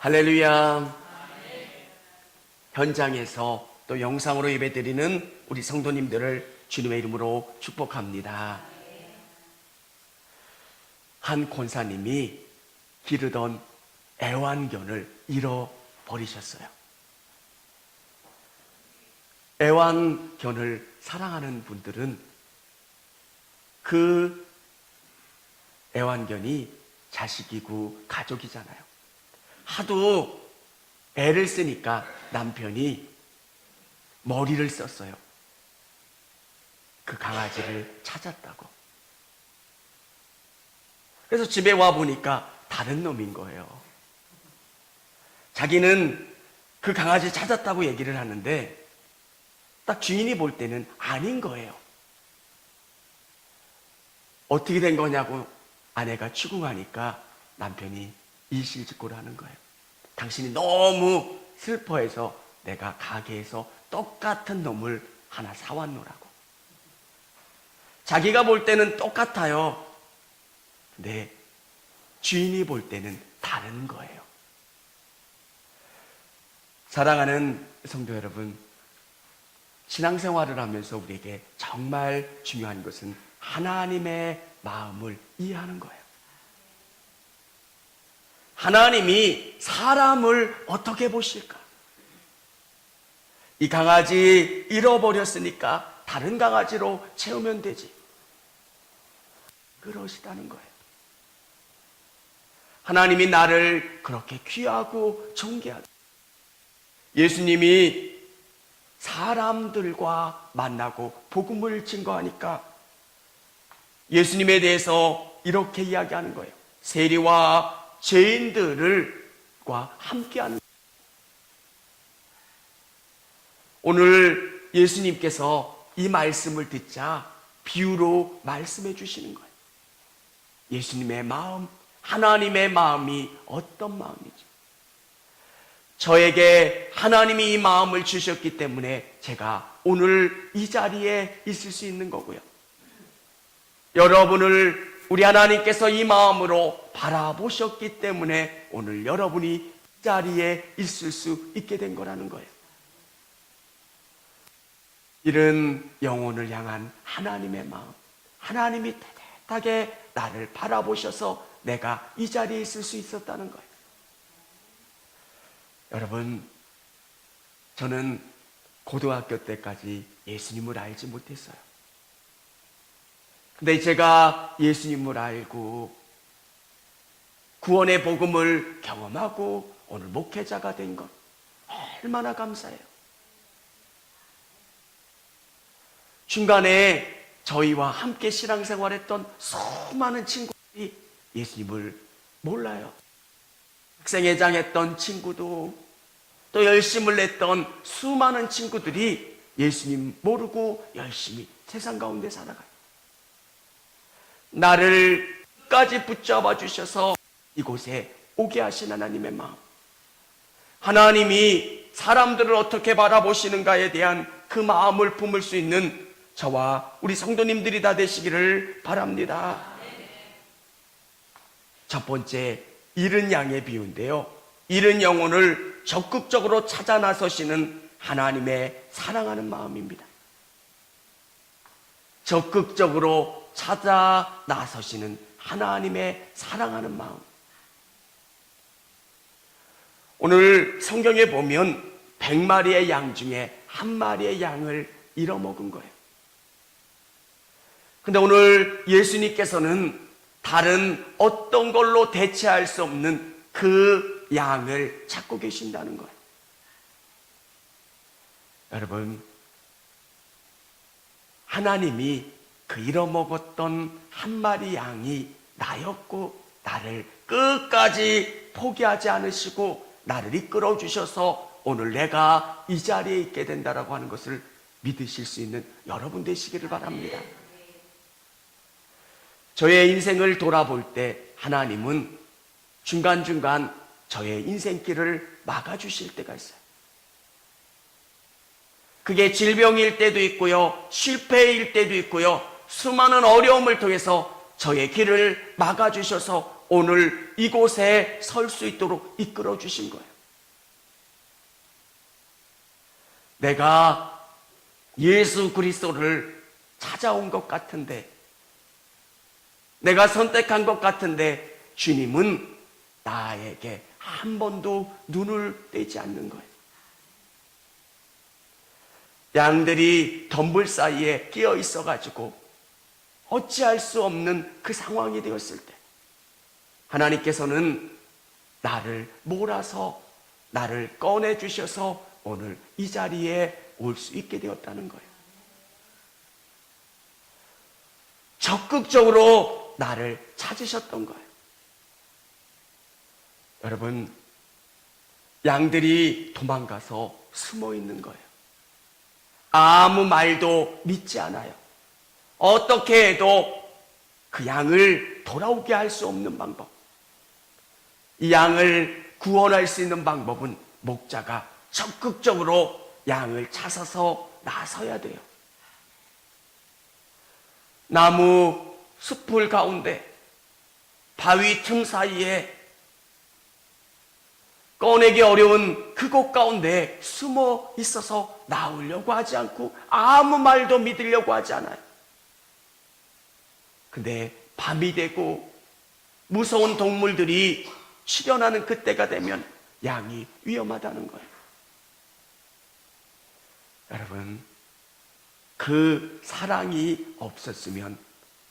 할렐루야. 현장에서 또 영상으로 예배드리는 우리 성도님들을 주님의 이름으로 축복합니다. 한 권사님이 기르던 애완견을 잃어버리셨어요. 애완견을 사랑하는 분들은 그 애완견이 자식이고 가족이잖아요. 하도 애를 쓰니까 남편이 머리를 썼어요. 그 강아지를 찾았다고. 그래서 집에 와 보니까 다른 놈인 거예요. 자기는 그 강아지 찾았다고 얘기를 하는데 딱 주인이 볼 때는 아닌 거예요. 어떻게 된 거냐고 아내가 추궁하니까 남편이 일실직고를 하는 거예요. 당신이 너무 슬퍼해서 내가 가게에서 똑같은 놈을 하나 사왔노라고. 자기가 볼 때는 똑같아요. 근데 주인이 볼 때는 다른 거예요. 사랑하는 성도 여러분, 신앙생활을 하면서 우리에게 정말 중요한 것은 하나님의 마음을 이해하는 거예요. 하나님이 사람을 어떻게 보실까? 이 강아지 잃어버렸으니까 다른 강아지로 채우면 되지. 그러시다는 거예요. 하나님이 나를 그렇게 귀하고 존귀하다. 예수님이 사람들과 만나고 복음을 증거하니까 예수님에 대해서 이렇게 이야기하는 거예요. 세리와 죄인들과 함께하는. 오늘 예수님께서 이 말씀을 듣자 비유로 말씀해 주시는 거예요. 예수님의 마음, 하나님의 마음이 어떤 마음이지? 저에게 하나님이 이 마음을 주셨기 때문에 제가 오늘 이 자리에 있을 수 있는 거고요. 여러분을 우리 하나님께서 이 마음으로 바라보셨기 때문에 오늘 여러분이 이 자리에 있을 수 있게 된 거라는 거예요. 이런 영혼을 향한 하나님의 마음, 하나님이 따뜻하게 나를 바라보셔서 내가 이 자리에 있을 수 있었다는 거예요. 여러분, 저는 고등학교 때까지 예수님을 알지 못했어요. 근데 제가 예수님을 알고 구원의 복음을 경험하고 오늘 목회자가 된 것 얼마나 감사해요. 중간에 저희와 함께 신앙생활했던 수많은 친구들이 예수님을 몰라요. 학생회장 했던 친구도 또 열심을 냈던 수많은 친구들이 예수님 모르고 열심히 세상 가운데 살아가요. 나를 끝까지 붙잡아 주셔서 이곳에 오게 하신 하나님의 마음, 하나님이 사람들을 어떻게 바라보시는가에 대한 그 마음을 품을 수 있는 저와 우리 성도님들이 다 되시기를 바랍니다. 첫 번째, 잃은 양의 비유인데요, 잃은 영혼을 적극적으로 찾아 나서시는 하나님의 사랑하는 마음입니다. 적극적으로 찾아 나서시는 하나님의 사랑하는 마음. 오늘 성경에 보면 100마리의 양 중에 한 마리의 양을 잃어먹은 거예요. 근데 오늘 예수님께서는 다른 어떤 걸로 대체할 수 없는 그 양을 찾고 계신다는 거예요. 여러분, 하나님이 그 잃어먹었던 한 마리 양이 나였고 나를 끝까지 포기하지 않으시고 나를 이끌어 주셔서 오늘 내가 이 자리에 있게 된다라고 하는 것을 믿으실 수 있는 여러분 되시기를 바랍니다. 저의 인생을 돌아볼 때 하나님은 중간중간 저의 인생길을 막아주실 때가 있어요. 그게 질병일 때도 있고요, 실패일 때도 있고요, 수많은 어려움을 통해서 저의 길을 막아주셔서 오늘 이곳에 설 수 있도록 이끌어 주신 거예요. 내가 예수 그리스도를 찾아온 것 같은데, 내가 선택한 것 같은데 주님은 나에게 한 번도 눈을 떼지 않는 거예요. 양들이 덤불 사이에 끼어 있어가지고 어찌할 수 없는 그 상황이 되었을 때 하나님께서는 나를 몰아서 나를 꺼내 주셔서 오늘 이 자리에 올 수 있게 되었다는 거예요. 적극적으로 나를 찾으셨던 거예요. 여러분, 양들이 도망가서 숨어 있는 거예요. 아무 말도 믿지 않아요. 어떻게 해도 그 양을 돌아오게 할 수 없는 방법, 이 양을 구원할 수 있는 방법은 목자가 적극적으로 양을 찾아서 나서야 돼요. 나무 숲을 가운데 바위 틈 사이에 꺼내기 어려운 그곳 가운데 숨어 있어서 나오려고 하지 않고 아무 말도 믿으려고 하지 않아요. 근데 밤이 되고 무서운 동물들이 출현하는 그때가 되면 양이 위험하다는 거예요. 여러분, 그 사랑이 없었으면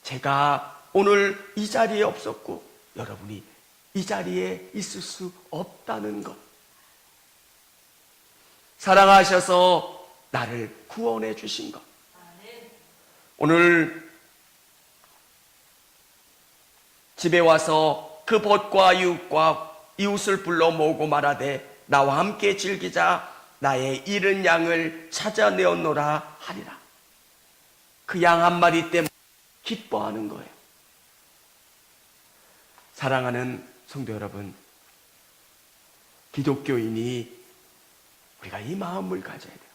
제가 오늘 이 자리에 없었고 여러분이 이 자리에 있을 수 없다는 것. 사랑하셔서 나를 구원해 주신 것. 오늘 집에 와서 그 벗과 이웃을 불러 모으고 말하되 나와 함께 즐기자. 나의 잃은 양을 찾아내었노라 하리라. 그 양 한 마리 때문에 기뻐하는 거예요. 사랑하는 성도 여러분, 기독교인이 우리가 이 마음을 가져야 돼요.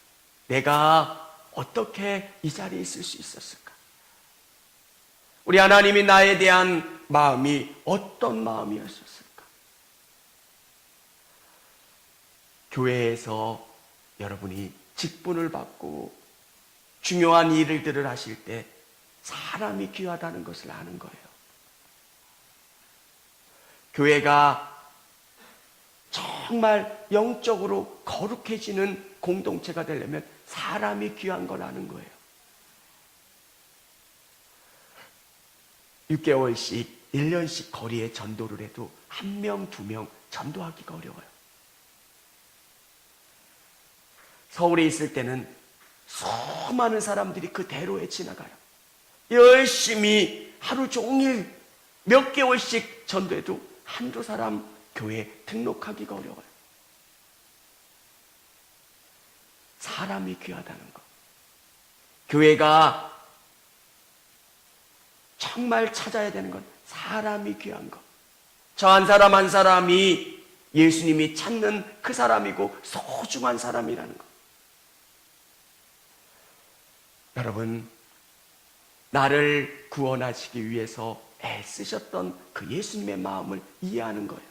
내가 어떻게 이 자리에 있을 수 있었을까? 우리 하나님이 나에 대한 마음이 어떤 마음이었을까? 교회에서 여러분이 직분을 받고 중요한 일들을 하실 때 사람이 귀하다는 것을 아는 거예요. 교회가 정말 영적으로 거룩해지는 공동체가 되려면 사람이 귀한 걸 아는 거예요. 6개월씩, 1년씩 거리에 전도를 해도 1명, 2명 전도하기가 어려워요. 서울에 있을 때는 수많은 사람들이 그 대로에 지나가요. 열심히 하루 종일 몇 개월씩 전도해도 한두 사람 교회에 등록하기가 어려워요. 사람이 귀하다는 것. 교회가 정말 찾아야 되는 건 사람이 귀한 것. 저 한 사람 한 사람이 예수님이 찾는 그 사람이고 소중한 사람이라는 것. 여러분, 나를 구원하시기 위해서 애쓰셨던 그 예수님의 마음을 이해하는 거예요.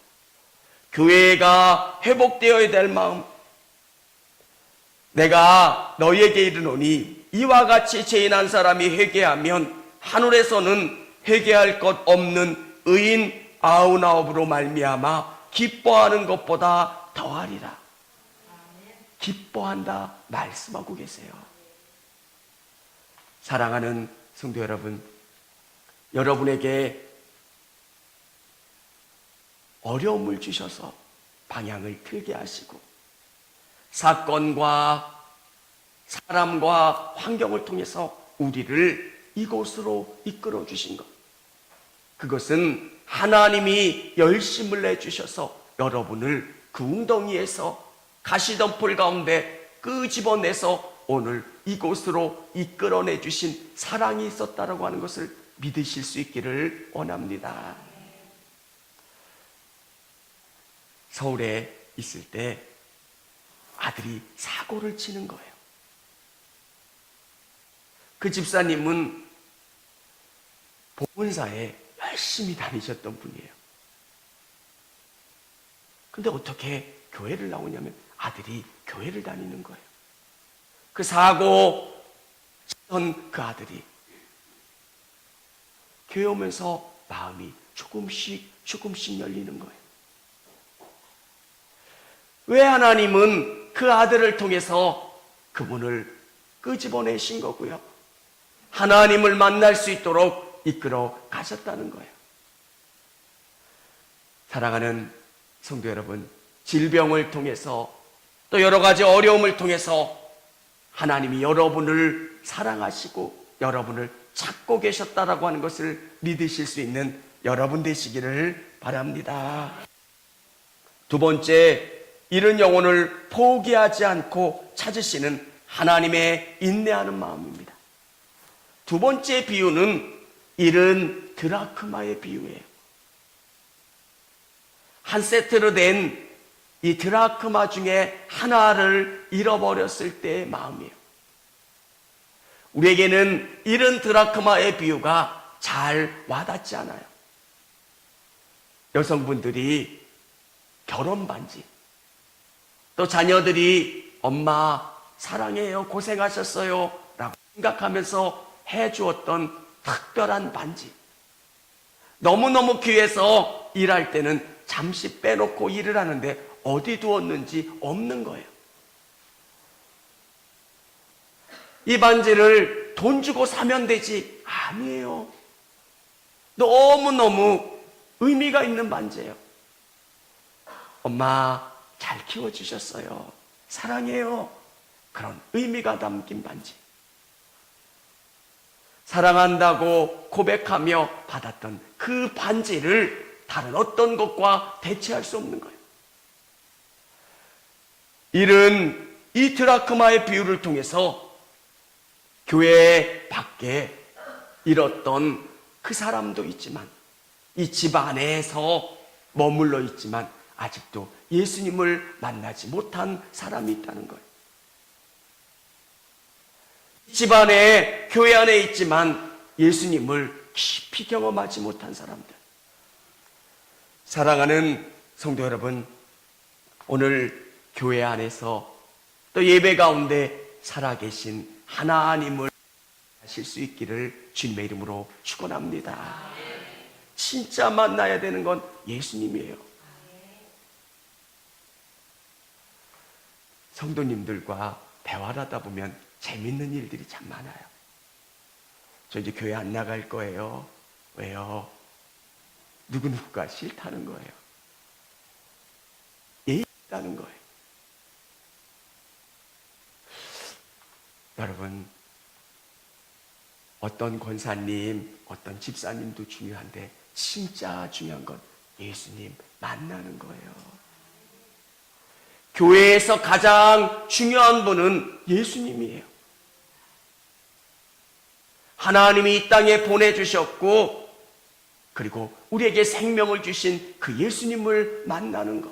교회가 회복되어야 될 마음. 내가 너희에게 이르노니 이와 같이 죄인한 사람이 회개하면 하늘에서는 회개할 것 없는 의인 99으로 말미암아 기뻐하는 것보다 더하리라. 기뻐한다 말씀하고 계세요. 사랑하는 성도 여러분, 여러분에게 어려움을 주셔서 방향을 틀게 하시고 사건과 사람과 환경을 통해서 우리를 이곳으로 이끌어 주신 것, 그것은 하나님이 열심을 내주셔서 여러분을 그 웅덩이에서 가시덤불 가운데 끄집어내서 오늘 이곳으로 이끌어내 주신 사랑이 있었다라고 하는 것을 믿으실 수 있기를 원합니다. 서울에 있을 때 아들이 사고를 치는 거예요. 그 집사님은 보건사에 열심히 다니셨던 분이에요. 근데 어떻게 교회를 나오냐면 아들이 교회를 다니는 거예요. 그 사고 쳤던 그 아들이 교회 오면서 마음이 조금씩 열리는 거예요. 왜 하나님은 그 아들을 통해서 그분을 끄집어내신 거고요. 하나님을 만날 수 있도록 이끌어 가셨다는 거예요. 사랑하는 성도 여러분, 질병을 통해서 또 여러 가지 어려움을 통해서 하나님이 여러분을 사랑하시고 여러분을 찾고 계셨다라고 하는 것을 믿으실 수 있는 여러분 되시기를 바랍니다. 두 번째, 잃은 영혼을 포기하지 않고 찾으시는 하나님의 인내하는 마음입니다. 두 번째 비유는 잃은 드라크마의 비유예요. 한 세트로 된 이 드라크마 중에 하나를 잃어버렸을 때의 마음이에요. 우리에게는 잃은 드라크마의 비유가 잘 와닿지 않아요. 여성분들이 결혼 반지, 또 자녀들이 엄마 사랑해요, 고생하셨어요 라고 생각하면서 해주었던 특별한 반지, 너무너무 귀해서 일할 때는 잠시 빼놓고 일을 하는데 어디 두었는지 없는 거예요. 이 반지를 돈 주고 사면 되지. 아니에요. 너무너무 의미가 있는 반지예요. 엄마 잘 키워주셨어요, 사랑해요, 그런 의미가 담긴 반지. 사랑한다고 고백하며 받았던 그 반지를 다른 어떤 것과 대체할 수 없는 거예요. 이른 이 드라크마의 비유를 통해서 교회 밖에 잃었던 그 사람도 있지만, 이 집 안에서 머물러 있지만 아직도 예수님을 만나지 못한 사람이 있다는 거예요. 집 안에, 교회 안에 있지만 예수님을 깊이 경험하지 못한 사람들. 사랑하는 성도 여러분, 오늘 교회 안에서 또 예배 가운데 살아계신 하나님을 하실 수 있기를 주님의 이름으로 축원합니다. 진짜 만나야 되는 건 예수님이에요. 성도님들과 대화를 하다 보면 재밌는 일들이 참 많아요. 저 이제 교회 안 나갈 거예요. 왜요? 누구누구가 싫다는 거예요. 예의 있다는 거예요. 여러분, 어떤 권사님, 어떤 집사님도 중요한데 진짜 중요한 건 예수님 만나는 거예요. 교회에서 가장 중요한 분은 예수님이에요. 하나님이 이 땅에 보내주셨고, 그리고 우리에게 생명을 주신 그 예수님을 만나는 것.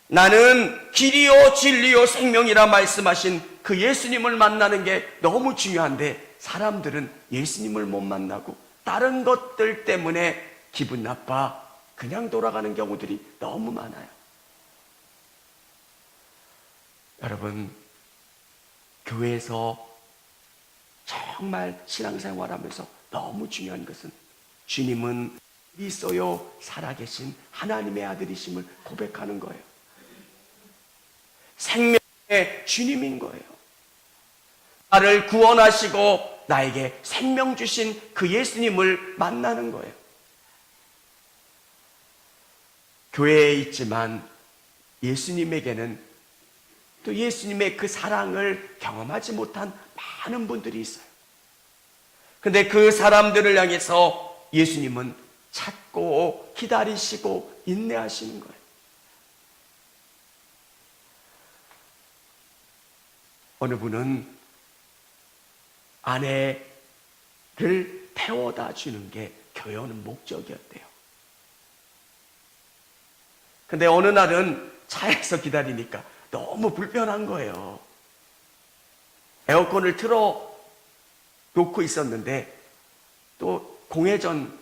나는 길이요 진리요 생명이라 말씀하신 그 예수님을 만나는 게 너무 중요한데, 사람들은 예수님을 못 만나고 다른 것들 때문에 기분 나빠 그냥 돌아가는 경우들이 너무 많아요. 여러분, 교회에서 정말 신앙생활하면서 너무 중요한 것은 주님은 있어요 살아계신 하나님의 아들이심을 고백하는 거예요. 생명의 주님인 거예요. 나를 구원하시고 나에게 생명 주신 그 예수님을 만나는 거예요. 교회에 있지만 예수님에게는 또 예수님의 그 사랑을 경험하지 못한 많은 분들이 있어요. 근데 그 사람들을 향해서 예수님은 찾고 기다리시고 인내하시는 거예요. 어느 분은 아내를 태워다 주는 게 교회 오는 목적이었대요. 근데 어느 날은 차에서 기다리니까 너무 불편한 거예요. 에어컨을 틀어 놓고 있었는데 또 공회전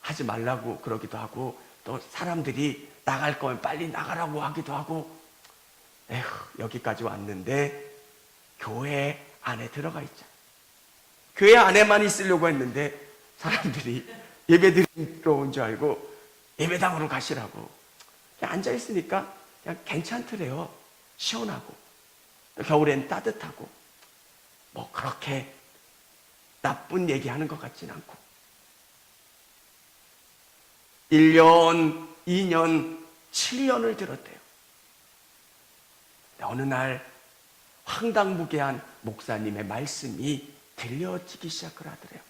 하지 말라고 그러기도 하고, 또 사람들이 나갈 거면 빨리 나가라고 하기도 하고, 에휴, 여기까지 왔는데 교회 안에 들어가 있자. 교회 안에만 있으려고 했는데 사람들이 예배드리러 온 줄 알고 예배당으로 가시라고. 그냥 앉아있으니까 그냥 괜찮더래요. 시원하고 겨울엔 따뜻하고 뭐 그렇게 나쁜 얘기하는 것 같진 않고 1년, 2년, 7년을 들었대요. 어느 날 황당무계한 목사님의 말씀이 들려지기 시작을 하더래요.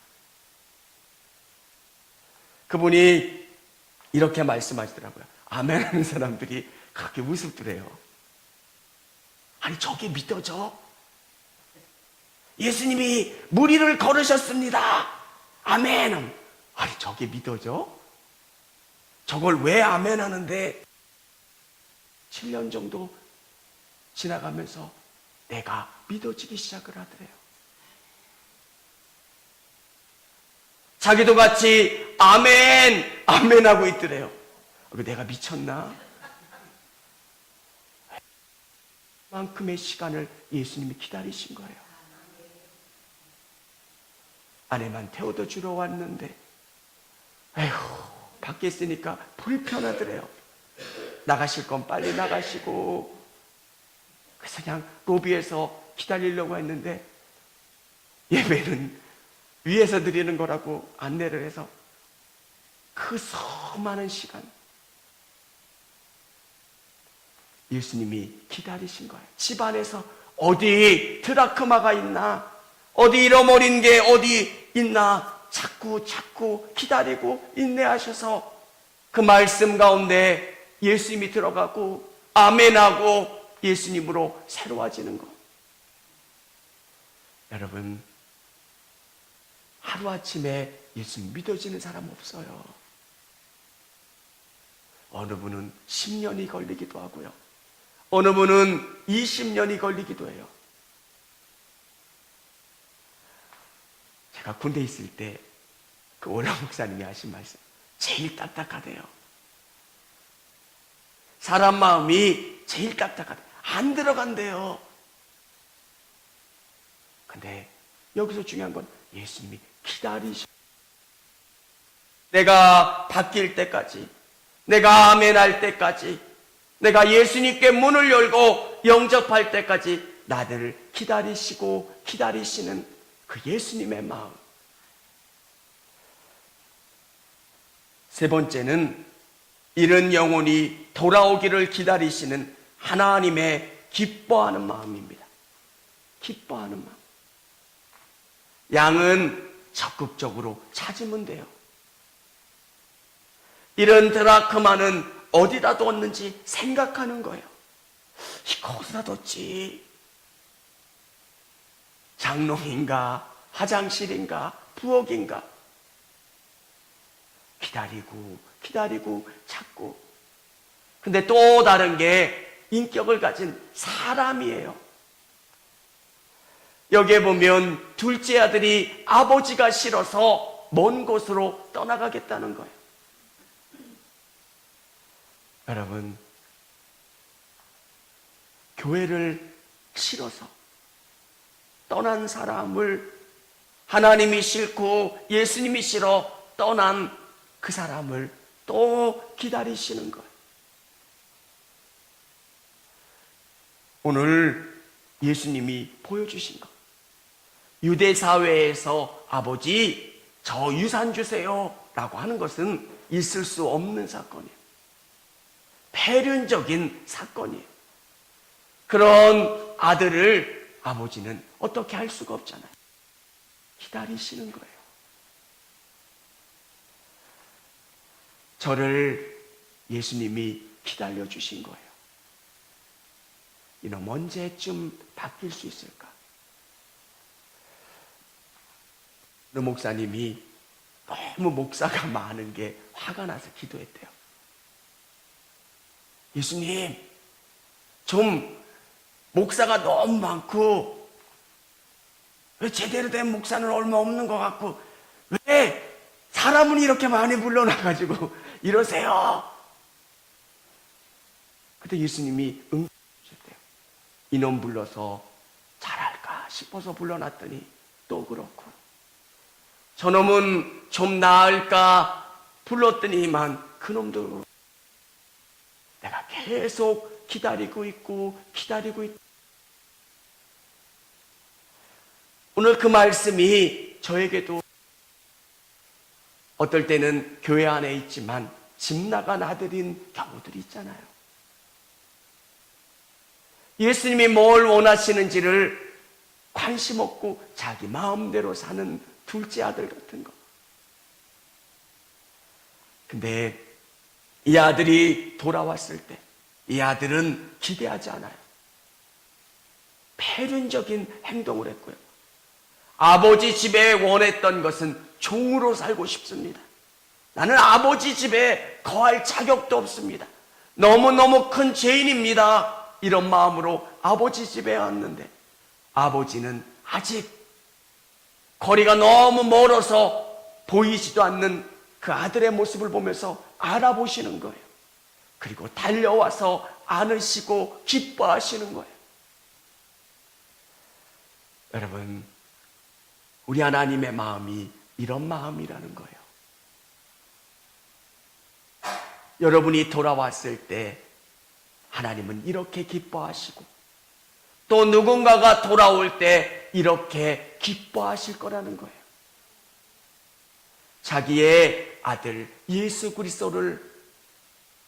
그분이 이렇게 말씀하시더라고요. 아멘 하는 사람들이 그렇게 우습더래요. 아니, 저게 믿어져? 예수님이 무리를 걸으셨습니다. 아멘. 아니, 저게 믿어져? 저걸 왜 아멘 하는데 7년 정도 지나가면서 내가 믿어지기 시작을 하더래요. 자기도 같이 아멘, 아멘 하고 있더래요. 내가 미쳤나? 만큼의 시간을 예수님이 기다리신 거예요. 아내만 태워다 주러 왔는데 에휴, 밖에 있으니까 불편하더래요. 나가실 건 빨리 나가시고, 그래서 그냥 로비에서 기다리려고 했는데 예배는 위에서 드리는 거라고 안내를 해서 그 수많은 시간 예수님이 기다리신 거예요. 집안에서 어디 드라크마가 있나, 어디 잃어버린 게 어디 있나 자꾸 기다리고 인내하셔서 그 말씀 가운데 예수님이 들어가고 아멘하고 예수님으로 새로워지는 것. 여러분, 하루아침에 예수님 믿어지는 사람 없어요. 어느 분은 10년이 걸리기도 하고요. 어느 분은 20년이 걸리기도 해요. 제가 군대에 있을 때 그 오라 목사님이 하신 말씀 제일 딱딱하대요. 사람 마음이 제일 딱딱하대요. 안 들어간대요. 근데 여기서 중요한 건 예수님이 기다리셔. 내가 바뀔 때까지, 내가 아멘할 때까지, 내가 예수님께 문을 열고 영접할 때까지 나를 기다리시고 기다리시는 그 예수님의 마음. 세 번째는 이른 영혼이 돌아오기를 기다리시는 하나님의 기뻐하는 마음입니다. 기뻐하는 마음. 양은 적극적으로 찾으면 돼요. 이런 드라크마는 어디다 뒀는지 생각하는 거예요. 이거 어디다 뒀지? 장롱인가, 화장실인가, 부엌인가? 기다리고 찾고. 근데 또 다른 게 인격을 가진 사람이에요. 여기에 보면 둘째 아들이 아버지가 싫어서 먼 곳으로 떠나가겠다는 거예요. 여러분, 교회를 싫어서 떠난 사람을, 하나님이 싫고 예수님이 싫어 떠난 그 사람을 또 기다리시는 거예요. 오늘 예수님이 보여주신 것. 유대 사회에서 아버지 저 유산 주세요 라고 하는 것은 있을 수 없는 사건이에요. 폐륜적인 사건이에요. 그런 아들을 아버지는 어떻게 할 수가 없잖아요. 기다리시는 거예요. 저를 예수님이 기다려주신 거예요. 이놈 언제쯤 바뀔 수 있을까? 어느 목사님이 너무 목사가 많은 게 화가 나서 기도했대요. 예수님, 좀 목사가 너무 많고 왜 제대로 된 목사는 얼마 없는 것 같고 왜 사람은 이렇게 많이 불러놔가지고 이러세요? 그때 예수님이 응답하셨대요. 인원 불러서 잘할까 싶어서 불러놨더니 또 그렇고, 저놈은 좀 나을까 불렀더니만 그놈도 내가 계속 기다리고 있고 기다리고 있다. 오늘 그 말씀이 저에게도 어떨 때는 교회 안에 있지만 집 나간 아들인 경우들이 있잖아요. 예수님이 뭘 원하시는지를 관심 없고 자기 마음대로 사는 둘째 아들 같은 거. 근데 이 아들이 돌아왔을 때 이 아들은 기대하지 않아요. 패륜적인 행동을 했고요. 아버지 집에 원했던 것은 종으로 살고 싶습니다. 나는 아버지 집에 거할 자격도 없습니다. 너무너무 큰 죄인입니다. 이런 마음으로 아버지 집에 왔는데 아버지는 아직 거리가 너무 멀어서 보이지도 않는 그 아들의 모습을 보면서 알아보시는 거예요. 그리고 달려와서 안으시고 기뻐하시는 거예요. 여러분, 우리 하나님의 마음이 이런 마음이라는 거예요. 여러분이 돌아왔을 때 하나님은 이렇게 기뻐하시고 또 누군가가 돌아올 때 이렇게 기뻐하실 거라는 거예요. 자기의 아들 예수 그리스도를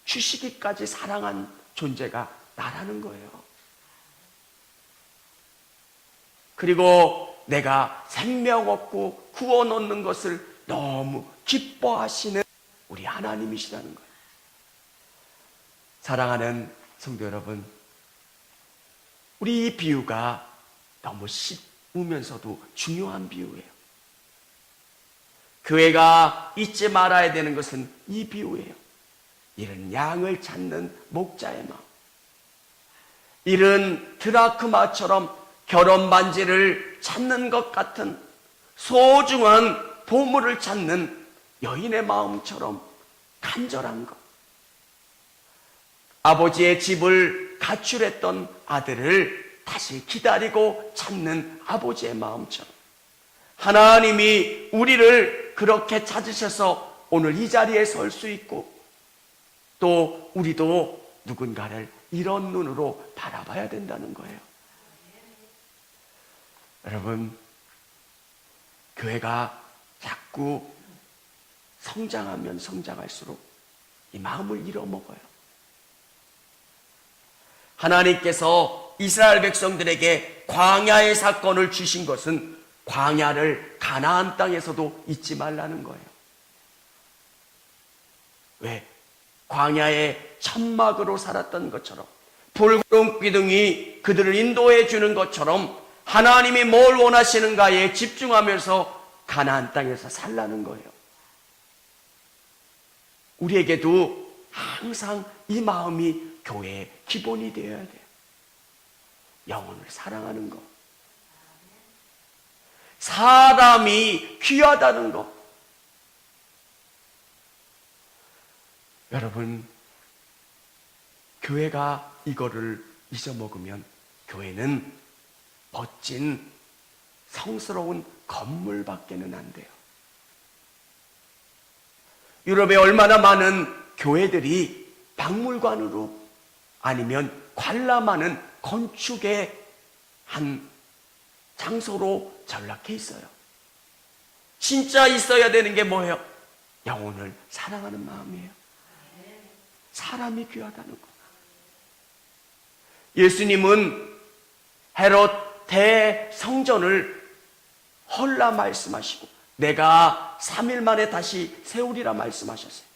주시기까지 사랑한 존재가 나라는 거예요. 그리고 내가 생명 얻고 구원 얻는 것을 너무 기뻐하시는 우리 하나님이시라는 거예요. 사랑하는 성도 여러분, 우리 이 비유가 너무 쉽으면서도 중요한 비유예요. 교회가 잊지 말아야 되는 것은 이 비유예요. 이런 양을 찾는 목자의 마음, 이런 드라크마처럼 결혼 반지를 찾는 것 같은 소중한 보물을 찾는 여인의 마음처럼 간절한 것, 아버지의 집을 가출했던 아들을 다시 기다리고 찾는 아버지의 마음처럼 하나님이 우리를 그렇게 찾으셔서 오늘 이 자리에 설 수 있고 또 우리도 누군가를 이런 눈으로 바라봐야 된다는 거예요. 여러분, 교회가 자꾸 성장하면 성장할수록 이 마음을 잃어먹어요. 하나님께서 이스라엘 백성들에게 광야의 사건을 주신 것은 광야를 가나안 땅에서도 잊지 말라는 거예요. 왜? 광야에 천막으로 살았던 것처럼, 붉은 기둥이 그들을 인도해 주는 것처럼 하나님이 뭘 원하시는가에 집중하면서 가나안 땅에서 살라는 거예요. 우리에게도 항상 이 마음이 교회의 기본이 되어야 돼요. 영혼을 사랑하는 것, 사람이 귀하다는 것. 여러분, 교회가 이거를 잊어먹으면 교회는 멋진 성스러운 건물밖에는 안 돼요. 유럽에 얼마나 많은 교회들이 박물관으로 아니면 관람하는 건축의 한 장소로 전락해 있어요. 진짜 있어야 되는 게 뭐예요? 영혼을 사랑하는 마음이에요. 사람이 귀하다는 거. 예수님은 헤롯 대성전을 헐라 말씀하시고 내가 3일 만에 다시 세우리라 말씀하셨어요.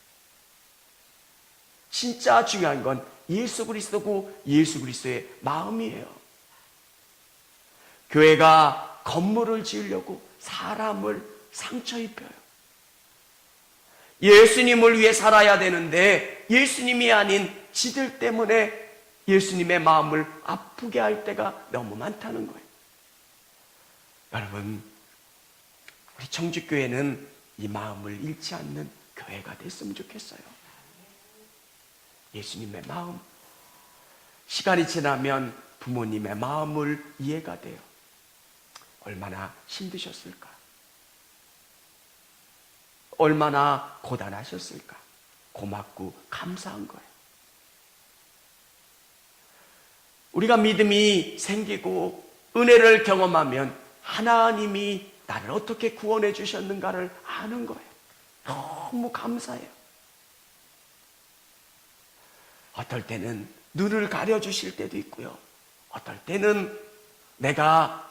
진짜 중요한 건 예수 그리스도고 예수 그리스도의 마음이에요. 교회가 건물을 지으려고 사람을 상처 입혀요. 예수님을 위해 살아야 되는데 예수님이 아닌 지들 때문에 예수님의 마음을 아프게 할 때가 너무 많다는 거예요. 여러분, 우리 청주교회는 이 마음을 잃지 않는 교회가 됐으면 좋겠어요. 예수님의 마음, 시간이 지나면 부모님의 마음을 이해가 돼요. 얼마나 힘드셨을까? 얼마나 고단하셨을까? 고맙고 감사한 거예요. 우리가 믿음이 생기고 은혜를 경험하면 하나님이 나를 어떻게 구원해 주셨는가를 아는 거예요. 너무 감사해요. 어떨 때는 눈을 가려주실 때도 있고요. 어떨 때는 내가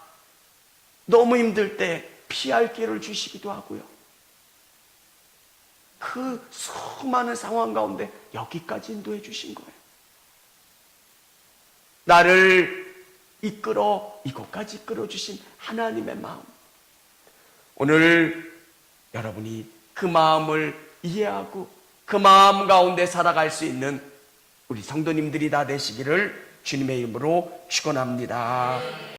너무 힘들 때 피할 길을 주시기도 하고요. 그 수많은 상황 가운데 여기까지 인도해 주신 거예요. 나를 이곳까지 이끌어 주신 하나님의 마음. 오늘 여러분이 그 마음을 이해하고 그 마음 가운데 살아갈 수 있는 우리 성도님들이 다 되시기를 주님의 이름으로 축원합니다.